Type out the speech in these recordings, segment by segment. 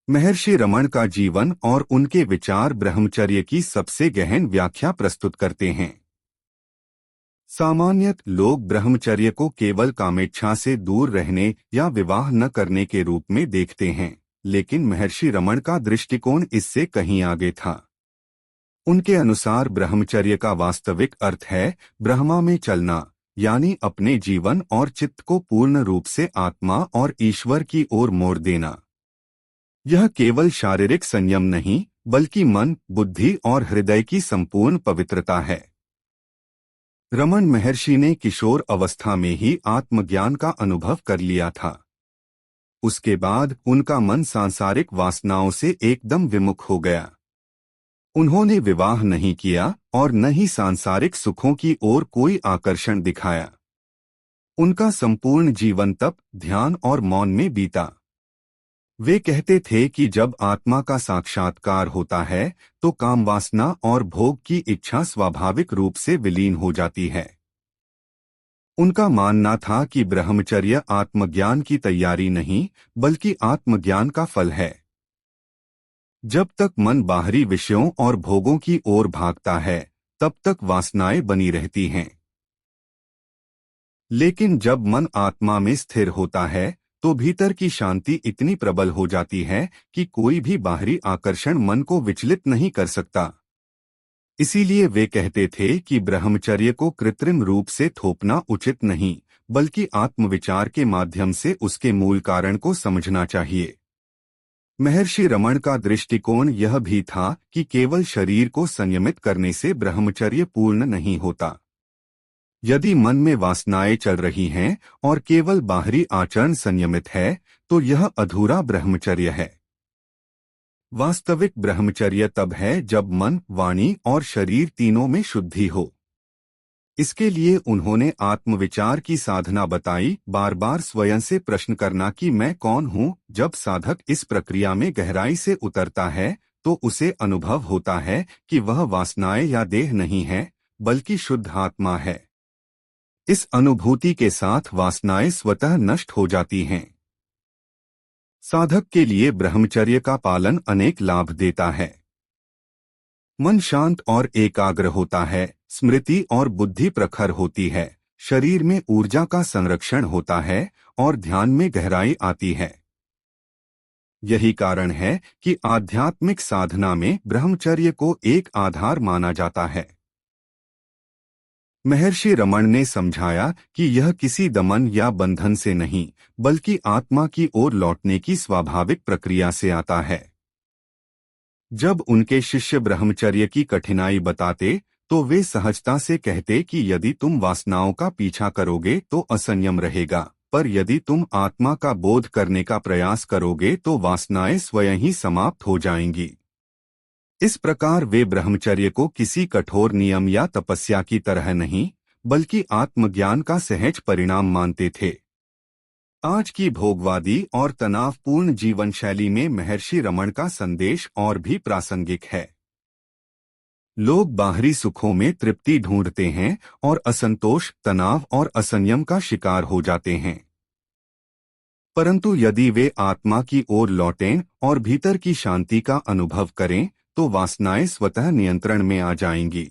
महर्षि रमण का जीवन और उनके विचार ब्रह्मचर्य की सबसे गहन व्याख्या प्रस्तुत करते हैं। सामान्यतः लोग ब्रह्मचर्य को केवल कामेच्छा से दूर रहने या विवाह न करने के रूप में देखते हैं, लेकिन महर्षि रमण का दृष्टिकोण इससे कहीं आगे था। उनके अनुसार ब्रह्मचर्य का वास्तविक अर्थ है ब्रह्मा में चलना, यानी अपने जीवन और चित्त को पूर्ण रूप से आत्मा और ईश्वर की ओर मोड़ देना। यह केवल शारीरिक संयम नहीं, बल्कि मन, बुद्धि और हृदय की संपूर्ण पवित्रता है। रमण महर्षि ने किशोर अवस्था में ही आत्मज्ञान का अनुभव कर लिया था। उसके बाद उनका मन सांसारिक वासनाओं से एकदम विमुख हो गया। उन्होंने विवाह नहीं किया और न ही सांसारिक सुखों की ओर कोई आकर्षण दिखाया। उनका संपूर्ण जीवन तप, ध्यान और मौन में बीता। वे कहते थे कि जब आत्मा का साक्षात्कार होता है तो काम वासना और भोग की इच्छा स्वाभाविक रूप से विलीन हो जाती है। उनका मानना था कि ब्रह्मचर्य आत्मज्ञान की तैयारी नहीं, बल्कि आत्मज्ञान का फल है। जब तक मन बाहरी विषयों और भोगों की ओर भागता है, तब तक वासनाएं बनी रहती हैं। लेकिन जब मन आत्मा में स्थिर होता है तो भीतर की शांति इतनी प्रबल हो जाती है कि कोई भी बाहरी आकर्षण मन को विचलित नहीं कर सकता। इसीलिए वे कहते थे कि ब्रह्मचर्य को कृत्रिम रूप से थोपना उचित नहीं, बल्कि आत्मविचार के माध्यम से उसके मूल कारण को समझना चाहिए। महर्षि रमण का दृष्टिकोण यह भी था कि केवल शरीर को संयमित करने से ब्रह्मचर्य पूर्ण नहीं होता। यदि मन में वासनाएं चल रही हैं और केवल बाहरी आचरण संयमित है, तो यह अधूरा ब्रह्मचर्य है। वास्तविक ब्रह्मचर्य तब है जब मन, वाणी और शरीर तीनों में शुद्धि हो। इसके लिए उन्होंने आत्मविचार की साधना बताई, बार बार स्वयं से प्रश्न करना कि मैं कौन हूँ। जब साधक इस प्रक्रिया में गहराई से उतरता है तो उसे अनुभव होता है कि वह वासनाएं या देह नहीं है, बल्कि शुद्ध आत्मा है। इस अनुभूति के साथ वासनाएं स्वतः नष्ट हो जाती हैं। साधक के लिए ब्रह्मचर्य का पालन अनेक लाभ देता है। मन शांत और एकाग्र होता है, स्मृति और बुद्धि प्रखर होती है, शरीर में ऊर्जा का संरक्षण होता है और ध्यान में गहराई आती है। यही कारण है कि आध्यात्मिक साधना में ब्रह्मचर्य को एक आधार माना जाता है। महर्षि रमण ने समझाया कि यह किसी दमन या बंधन से नहीं, बल्कि आत्मा की ओर लौटने की स्वाभाविक प्रक्रिया से आता है। जब उनके शिष्य ब्रह्मचर्य की कठिनाई बताते तो वे सहजता से कहते कि यदि तुम वासनाओं का पीछा करोगे तो असंयम रहेगा, पर यदि तुम आत्मा का बोध करने का प्रयास करोगे तो वासनाएं स्वयं ही समाप्त हो जाएंगी। इस प्रकार वे ब्रह्मचर्य को किसी कठोर नियम या तपस्या की तरह नहीं, बल्कि आत्मज्ञान का सहज परिणाम मानते थे। आज की भोगवादी और तनावपूर्ण जीवन शैली में महर्षि रमण का संदेश और भी प्रासंगिक है। लोग बाहरी सुखों में तृप्ति ढूंढते हैं और असंतोष, तनाव और असंयम का शिकार हो जाते हैं। परंतु यदि वे आत्मा की ओर लौटें और भीतर की शांति का अनुभव करें तो वासनाएं स्वतः नियंत्रण में आ जाएंगी।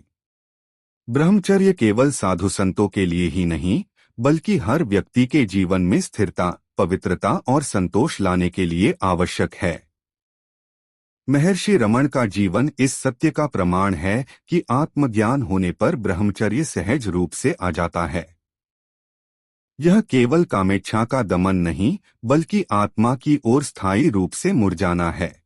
ब्रह्मचर्य केवल साधु संतों के लिए ही नहीं, बल्कि हर व्यक्ति के जीवन में स्थिरता, पवित्रता और संतोष लाने के लिए आवश्यक है। महर्षि रमण का जीवन इस सत्य का प्रमाण है कि आत्मज्ञान होने पर ब्रह्मचर्य सहज रूप से आ जाता है। यह केवल कामेच्छा का दमन नहीं, बल्कि आत्मा की ओर स्थायी रूप से मुड़ जाना है।